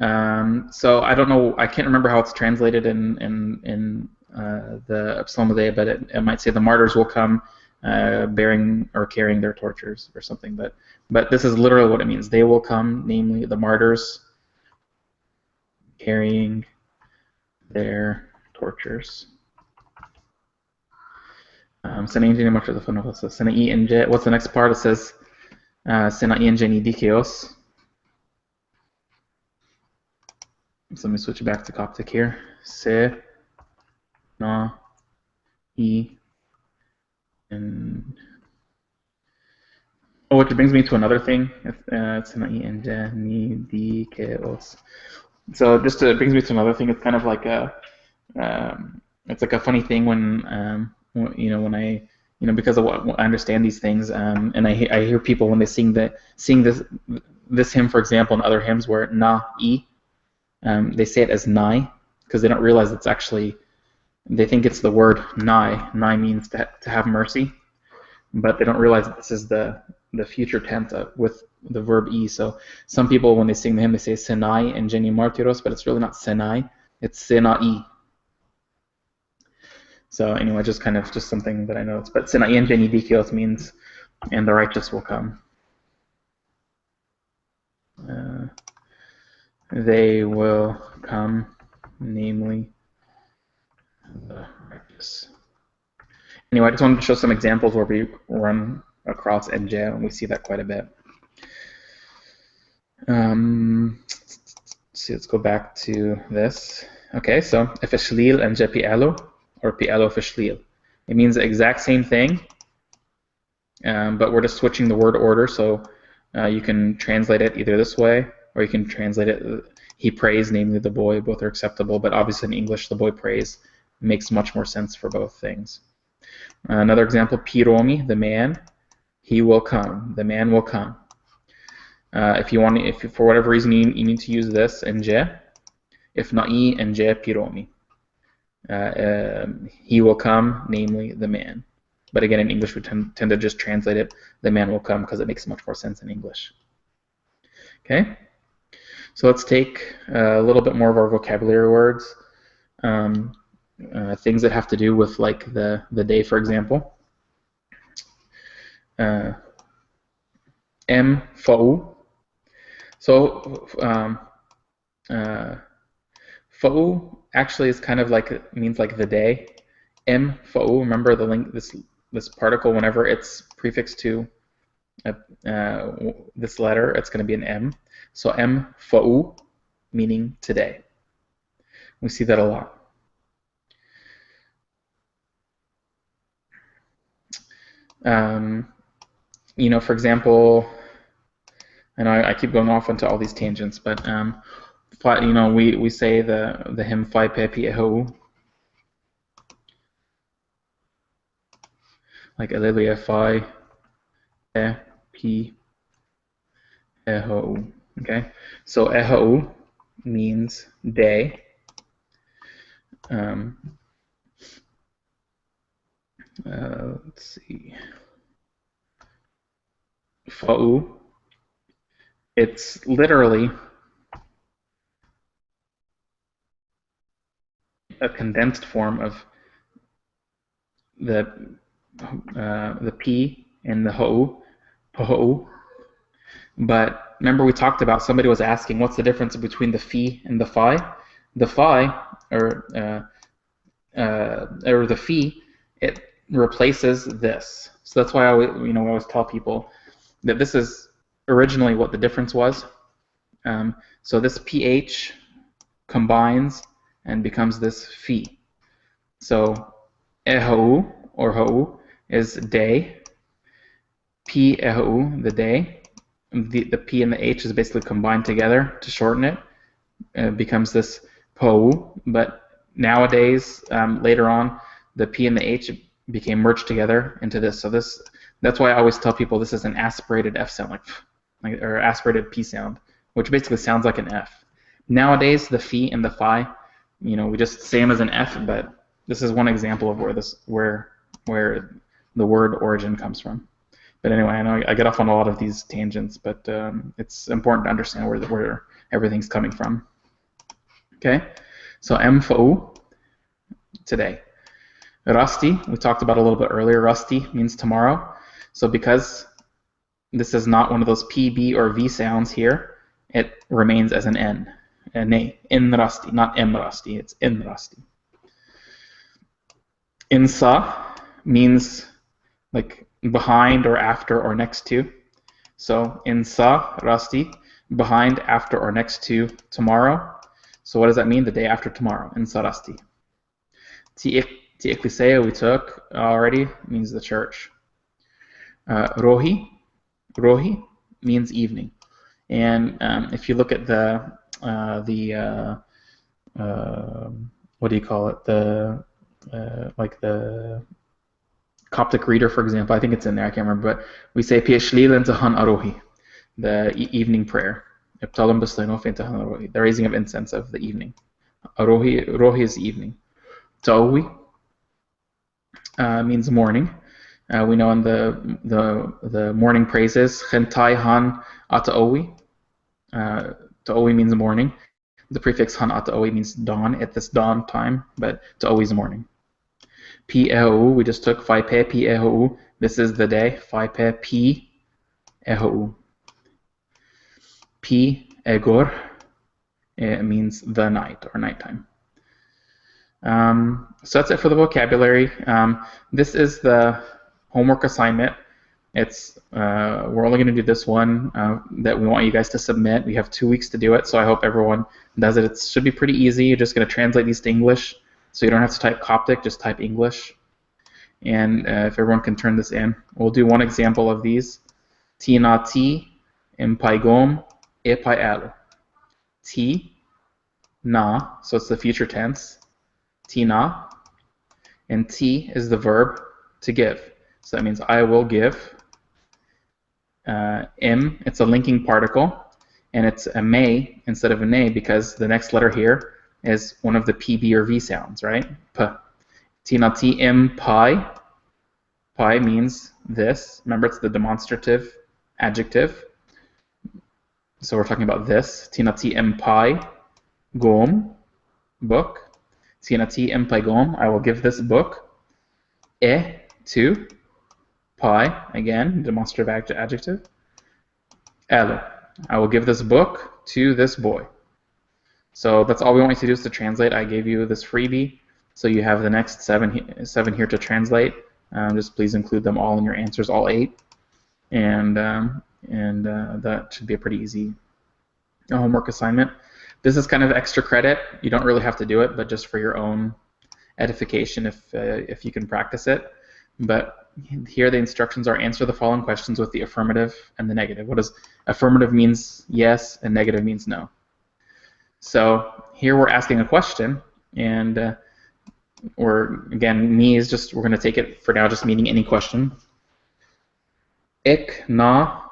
So I don't know, I can't remember how it's translated in the Psalmodea, but it might say the martyrs will come bearing or carrying their tortures or something. But this is literally what it means. They will come, namely the martyrs, carrying their tortures. What's the next part? It says Sena ni dikeos. So let me switch back to Coptic here. Se, na, I, and which brings me to another thing. Sena I ni dikeos. So just brings me to another thing. It's kind of like it's like a funny thing when when I because of what I understand these things, and I hear people when they sing this hymn, for example, and other hymns where na I, they say it as nai because they don't realize it's actually, they think it's the word nai. Nai means to have mercy, but they don't realize that this is the future tense with the verb I. So some people, when they sing the hymn, they say senai and geni martyros, but it's really not senai, it's senai. So anyway, just something that I know. But senai and geni dikios means, and the righteous will come. They will come, namely the righteous. Anyway, I just wanted to show some examples where we run across nj, and we see that quite a bit. See, let's go back to this. Okay, so if shlil nj pi'elo, or pi'elo shlil, it means the exact same thing, but we're just switching the word order. So you can translate it either this way, or you can translate it, he prays, namely the boy. Both are acceptable, but obviously in English, the boy prays makes much more sense for both things. Another example, piromi, the man, he will come. The man will come. If for whatever reason you need to use this, nj, if na'i nj piromi. He will come, namely the man. But again, in English, we tend to just translate it, the man will come, because it makes much more sense in English. Okay? So let's take a little bit more of our vocabulary words. Things that have to do with like the day, for example. Fa'u. So fa'u actually is kind of like, means like the day. Fa'u, remember the link, this particle, whenever it's prefixed to this letter, it's going to be an M. So fa'u, meaning today. We see that a lot. For example, I know I keep going off into all these tangents, but we say the hymn Fai Pe Pi Ehou, like Alleluia Fai Pe Pi Ehou. Okay, so Ehou means day. Let's see. Fa'u, it's literally a condensed form of the P and the Ho'u. But remember we talked about, somebody was asking what's the difference between the phi and the phi. The phi, or the phi, it replaces this. So that's why we always tell people that this is originally what the difference was. So this pH combines and becomes this phi. So ehou, or hou, is day. P ehou, the day. The P and the H is basically combined together to shorten it. It becomes this pou. But nowadays, later on, the P and the H became merged together into this. So that's why I always tell people this is an aspirated F sound, or aspirated P sound, which basically sounds like an F. Nowadays, the phi and the phi, we just say them as an F, but this is one example of where the word origin comes from. But anyway, I know I get off on a lot of these tangents, but it's important to understand where everything's coming from. Okay, so mfa'u, today. Rasti, we talked about a little bit earlier. Rasti means tomorrow. So because this is not one of those P, B, or V sounds here, it remains as an N. Nay, in Rasti, not M Rasti, it's in Rasti. Insa means like behind or after or next to. So insa Rasti, behind, after, or next to tomorrow. So what does that mean? The day after tomorrow. Insa Rasti. Ecclesia we took already, means the church. Rohi means evening. And if you look at what do you call it? Like the Coptic reader, for example, I think it's in there, I can't remember, but we say Piashlil Intahan Arohi, the evening prayer. The raising of incense of the evening. Rohi is evening. Ta'awi means morning. We know in the morning praises, Chentai Han Ata'awi. Ta'awi means morning. The prefix Han Ata'awi means dawn, at this dawn time, but Ta'awi is morning. Pi ehou, we just took Phi Pe Pi ehou. This is the day. Phi Pe Pi ehou. Pi egor, it means the night or nighttime. So that's it for the vocabulary. This is the homework assignment. It's we're only going to do this one that we want you guys to submit. We have 2 weeks to do it, so I hope everyone does it. It should be pretty easy. You're just going to translate these to English, so you don't have to type Coptic, just type English. And if everyone can turn this in, we'll do one example of these. Tina ti impaigom epael. Ti na, so it's the future tense. Tina, and ti is the verb to give. So that means I will give. It's a linking particle, and it's a may instead of a nay because the next letter here is one of the P, B, or V sounds, right? P. Tina ti im pai. Pai means this. Remember, it's the demonstrative adjective. So we're talking about this. Tina ti im pai gom, book. Tina ti im pai gom, I will give this book. To. Pai, again, demonstrative adjective. Elu, I will give this book to this boy. So that's all we want you to do is to translate. I gave you this freebie, so you have the next seven here to translate. Just please include them all in your answers, all 8. And that should be a pretty easy homework assignment. This is kind of extra credit. You don't really have to do it, but just for your own edification if you can practice it. But here the instructions are: answer the following questions with the affirmative and the negative. What does affirmative means? Yes, and negative means no. So here we're asking a question, and we're going to take it for now, just meaning any question. Ik na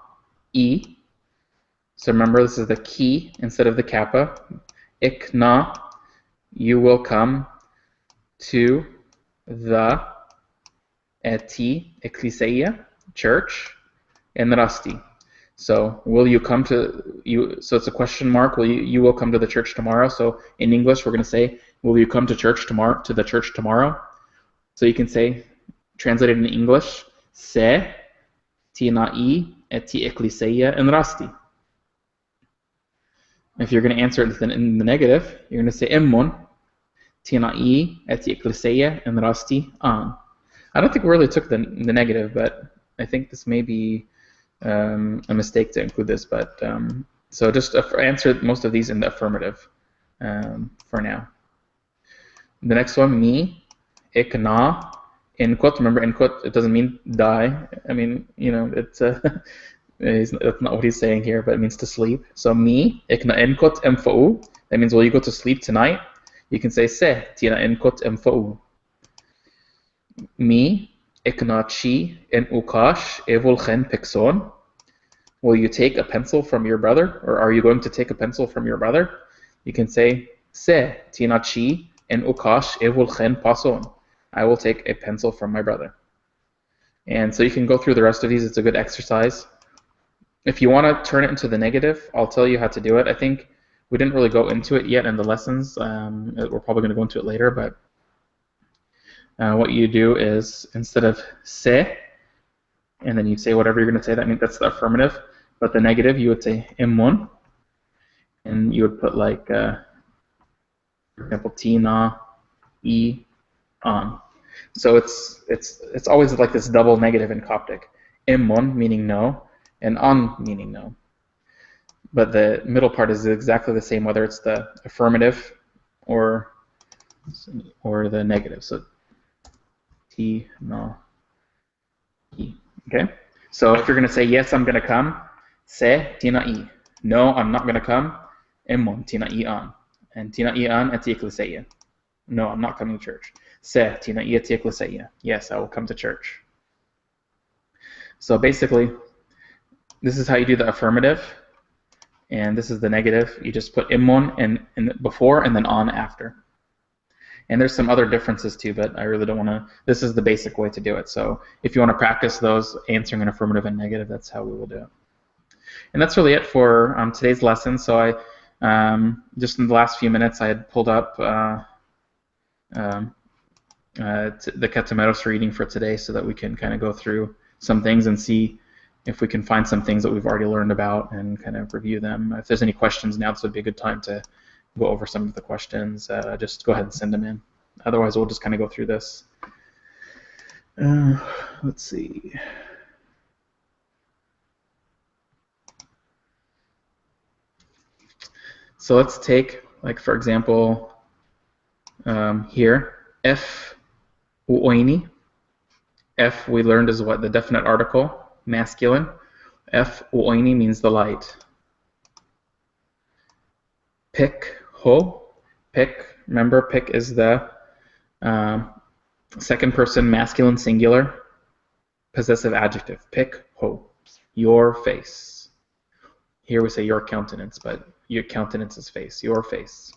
I. So remember, this is the key instead of the kappa. Ik na, you will come to the ecclesia, church, and Rasti. So will you come to you? So it's a question mark. You will come to the church tomorrow? So in English, we're going to say will you come to church tomorrow? To the church tomorrow? So you can say, translated in English, se tinai eti ekklesia en rasti. If you're going to answer it in the negative, you're going to say immon tinai eti ekklesia en rasti an. I don't think we really took the negative, but I think this may be a mistake to include this. But so just answer most of these in the affirmative for now. The next one, me, ik na, inkut. Remember, inkut, it doesn't mean die. I mean, it's that's not what he's saying here, but it means to sleep. So me, ik na inkut mfa'u. That means, will you go to sleep tonight? You can say se tina inkut mfa'u. Me, ik na chi in ukash evulchen pixon. Will you take a pencil from your brother? Or are you going to take a pencil from your brother? You can say se tina chi in ukash evulchen pason. I will take a pencil from my brother. And so you can go through the rest of these. It's a good exercise. If you want to turn it into the negative, I'll tell you how to do it. I think we didn't really go into it yet in the lessons. We're probably going to go into it later, but what you do is, instead of se, and then you say whatever you're going to say, that means that's the affirmative. But the negative, you would say imun, and you would put like, for example, tina, e, on. So it's always like this double negative in Coptic. Imun meaning no, and on meaning no. But the middle part is exactly the same, whether it's the affirmative or the negative. So T, no, E. Okay? So if you're going to say, yes, I'm going to come, se tina I. No, I'm not going to come, imun tina I an. And tina I an eti ekklesia. No, I'm not coming to church. Se tina I eti ekklesia. Yes, I will come to church. So basically, this is how you do the affirmative, and this is the negative. You just put imun in before and then on after. And there's some other differences too, but I really don't want to. This is the basic way to do it. So if you want to practice those, answering an affirmative and negative, that's how we will do it. And that's really it for today's lesson. So I just in the last few minutes, I had pulled up the Katameros reading for today, so that we can kind of go through some things and see if we can find some things that we've already learned about and kind of review them. If there's any questions now, this would be a good time to go over some of the questions. Just go ahead and send them in. Otherwise, we'll just kind of go through this. Let's see. So let's take, like, for example, here, F uoini. F, we learned, is what? The definite article, masculine. F uoini means the light. Pik ho. Pik, remember, pik is the second person masculine singular possessive adjective. Pik ho. Your face. Here we say your countenance, but your countenance is face. Your face.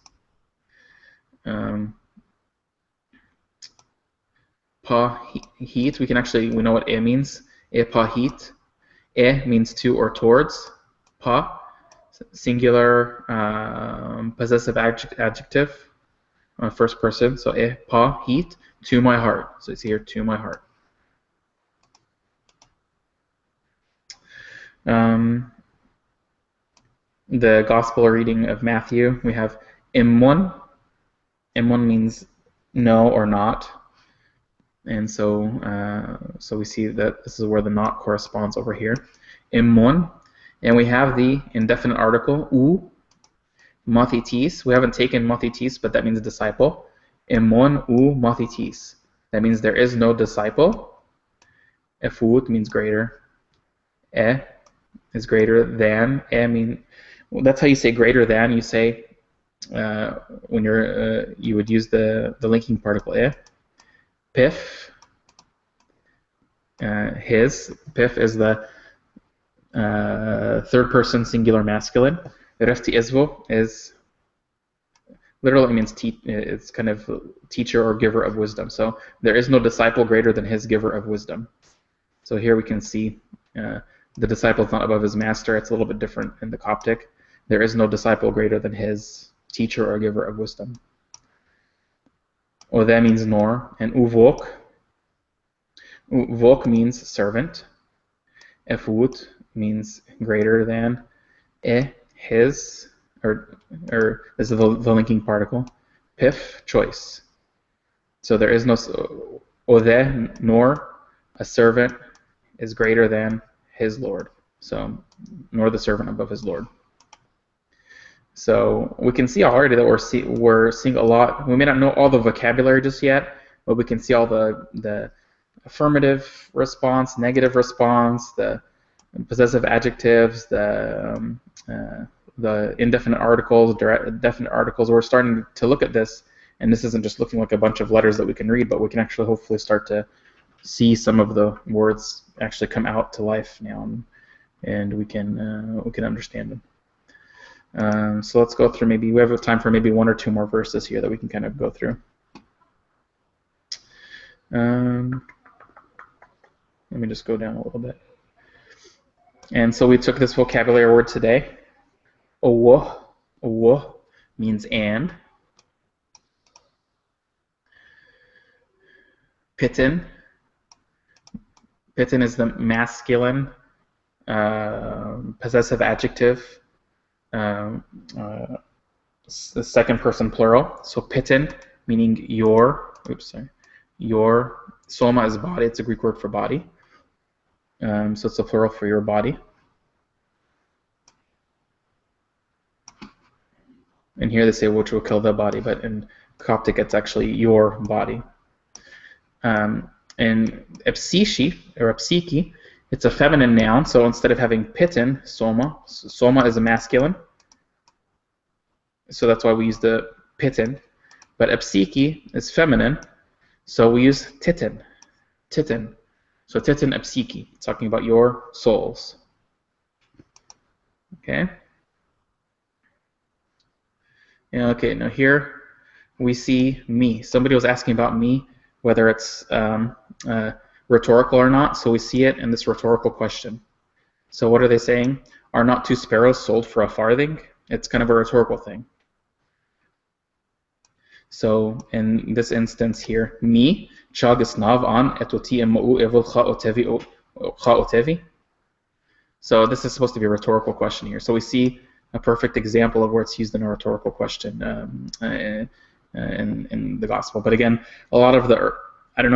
Pa heat, we know what e means. E pa heat. E means to or towards. Pa, singular possessive adjective, first person. So e pa heat, to my heart. So it's here, to my heart. The gospel reading of Matthew, we have immun. Immun means no or not. And so we see that this is where the not corresponds over here. Immun. And we have the indefinite article, u, mathitis. We haven't taken mathitis, but that means disciple. Immun u mathitis. That means there is no disciple. Efut means greater. E is greater than. E that's how you say greater than. You say when you would use the linking particle e. Pif, his. Pif is the third person singular masculine. Refti izvo is literally means it's kind of teacher or giver of wisdom. So there is no disciple greater than his giver of wisdom. So here we can see the disciple is not above his master. It's a little bit different in the Coptic. There is no disciple greater than his teacher or giver of wisdom. Odeh means nor, and uvok. Uvok means servant. Efut means greater than. His, or this is the linking particle. Pif, choice. So there is no odeh, nor a servant is greater than his Lord. So, nor the servant above his Lord. So we can see already that we're seeing a lot. We may not know all the vocabulary just yet, but we can see all the affirmative response, negative response, the possessive adjectives, the indefinite articles, definite articles. We're starting to look at this, and this isn't just looking like a bunch of letters that we can read, but we can actually hopefully start to see some of the words actually come out to life now, and we can understand them. So let's go through. Maybe we have time for maybe one or two more verses here that we can kind of go through. Let me just go down a little bit. And so we took this vocabulary word today. Owo means and. Pitin. Pitin is the masculine possessive adjective, the second person plural. So pitin, meaning your. Your. Soma is body. It's a Greek word for body. So it's a plural for your body. And here they say which will kill the body, but in Coptic it's actually your body. In epsishi, or epsiki, it's a feminine noun, so instead of having pitin, soma is a masculine. So that's why we use the pitin. But epsiki is feminine, so we use titin. So titin epsiki, it's talking about your souls. Okay. Yeah, okay, now here we see me. Somebody was asking about me, whether it's rhetorical or not, so we see it in this rhetorical question. So what are they saying? Are not two sparrows sold for a farthing? It's kind of a rhetorical thing. So in this instance here, me, chagisnav an etoti emau evil chaotevi. So this is supposed to be a rhetorical question here. So we see a perfect example of where it's used in a rhetorical question in the gospel. But again, a lot of I don't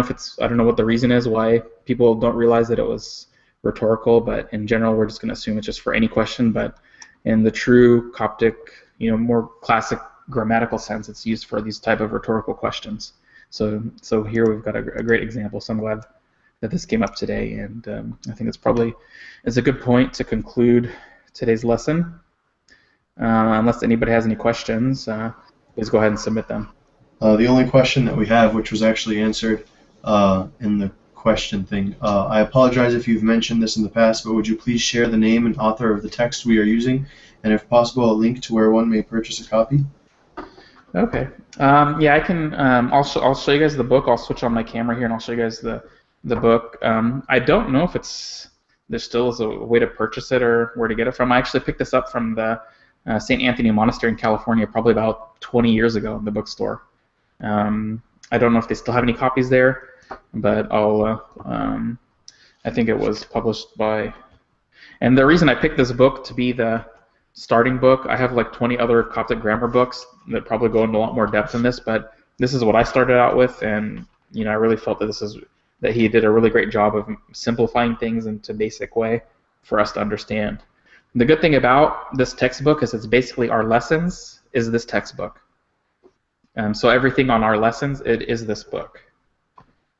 know what the reason is why people don't realize that it was rhetorical, but in general we're just going to assume it's just for any question. But in the true Coptic, more classic grammatical sense, it's used for these type of rhetorical questions. So here we've got a great example. So I'm glad that this came up today, and I think it's a good point to conclude today's lesson. Unless anybody has any questions, please go ahead and submit them. The only question that we have, which was actually answered in the question thing, I apologize if you've mentioned this in the past, but would you please share the name and author of the text we are using, and if possible, a link to where one may purchase a copy? Okay. Yeah, I can. I'll show you guys the book. I'll switch on my camera here, and I'll show you guys the book. I don't know if there still is a way to purchase it or where to get it from. I actually picked this up from the St. Anthony Monastery in California probably about 20 years ago in the bookstore. I don't know if they still have any copies there, but I think it was published by. And the reason I picked this book to be the starting book, I have like 20 other Coptic grammar books that probably go into a lot more depth than this, but this is what I started out with, and I really felt that he did a really great job of simplifying things into a basic way for us to understand. The good thing about this textbook is it's basically our lessons is this textbook. So everything on our lessons, it is this book.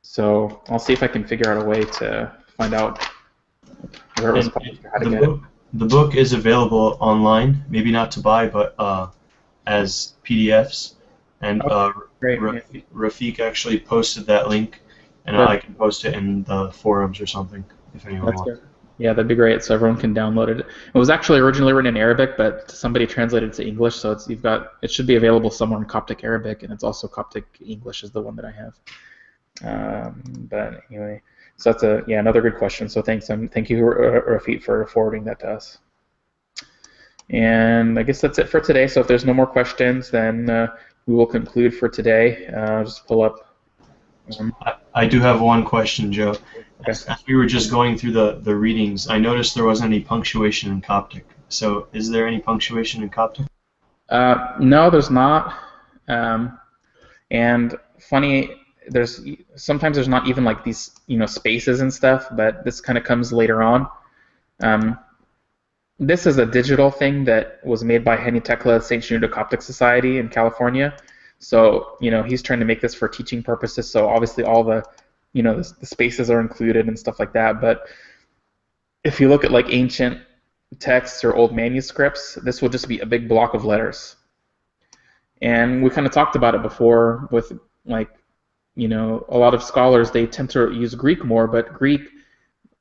So I'll see if I can figure out a way to find out where it was published or how to get it. The book is available online, maybe not to buy, but as PDFs. And great. Rafiq actually posted that link, and I can post it in the forums or something if anyone wants. Good. Yeah, that'd be great. So everyone can download it. It was actually originally written in Arabic, but somebody translated it to English. So it should be available somewhere in Coptic Arabic, and it's also Coptic English is the one that I have. But anyway, so that's another good question. So thank you, Rafiq, for forwarding that to us. And I guess that's it for today. So if there's no more questions, then we will conclude for today. Just pull up. I do have one question, Joe. Okay. As we were just going through the readings, I noticed there wasn't any punctuation in Coptic. So is there any punctuation in Coptic? No, there's not. And funny, sometimes there's not even like these spaces and stuff, but this kind of comes later on. This is a digital thing that was made by Henny Tekla, St. Shenouda Coptic Society in California. So he's trying to make this for teaching purposes. So obviously all the the spaces are included and stuff like that. But if you look at like ancient texts or old manuscripts, this will just be a big block of letters. And we kind of talked about it before with like, a lot of scholars, they tend to use Greek more, but Greek,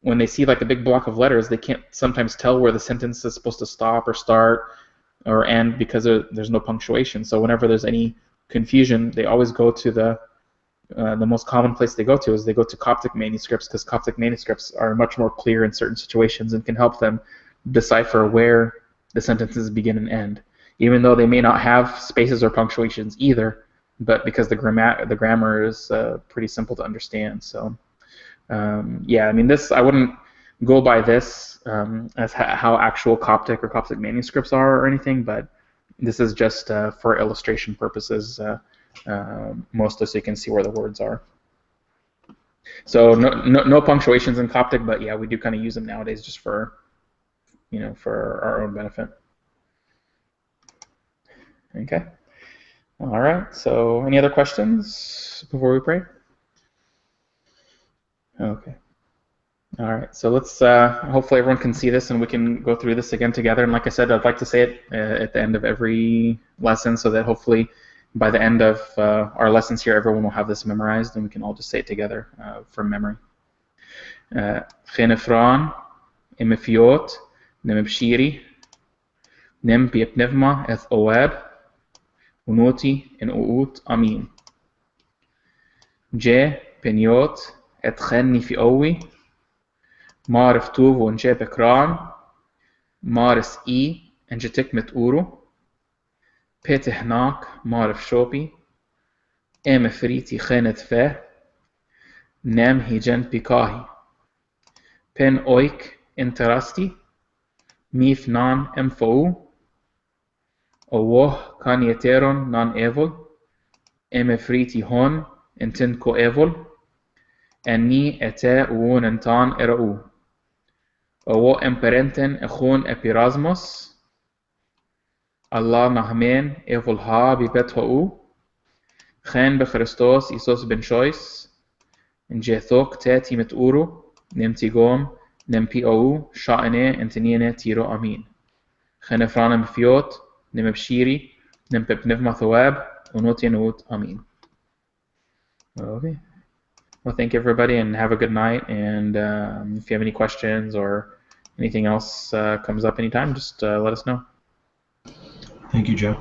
when they see like a big block of letters, they can't sometimes tell where the sentence is supposed to stop or start or end because there's no punctuation. So whenever there's any confusion, they always go to the most common place they go to is they go to Coptic manuscripts, because Coptic manuscripts are much more clear in certain situations and can help them decipher where the sentences begin and end, even though they may not have spaces or punctuations either, but because the grammar is pretty simple to understand. So yeah, I mean, this, I wouldn't go by this as how actual Coptic or Coptic manuscripts are or anything, but this is just for illustration purposes, mostly so you can see where the words are. So no punctuations in Coptic, but yeah, we do kind of use them nowadays just for for our own benefit. Okay. All right. So any other questions before we pray? Okay. All right. So let's hopefully everyone can see this and we can go through this again together. And like I said, I'd like to say it at the end of every lesson so that hopefully by the end of our lessons here, everyone will have this memorized and we can all just say it together from memory. Chenefran, Emefiot, Nemebshiri, Nem Biepnevma, Eth Oab, Unoti, En Uut, Amin. Je, Peniot, Et Chen Nifiowi, Marif Tuvu, En Je Bekran, Maris I, En Jetik Met Uru, Petehnak, Marif Shopi, Emefriti Chenet Fe, Nem Hijen Pikahi, Pen Oik, Interasti, Mif Nan Emfou, Owoh Kan Yeteron Nan Evol, Emefriti Hon, Entin Ko Evol, Enni Ete Uun Entan Erau, Owoh Emperenten Echon Epirasmos, Allah Nahmen Evol Ha Bibet Hou, Chen Bechristos Isos Ben Shois, Njethok Teti Met Uru, Nemtigom, Nempi Ou, Sha'ane Entiniene Tiro Amin. Chenefran Mfiot, Nemebshiri, Nempepnevma Thoab, Unotianut Amin. Okay. Well, thank you everybody and have a good night. And if you have any questions or anything else comes up anytime, just let us know. Thank you, Joe.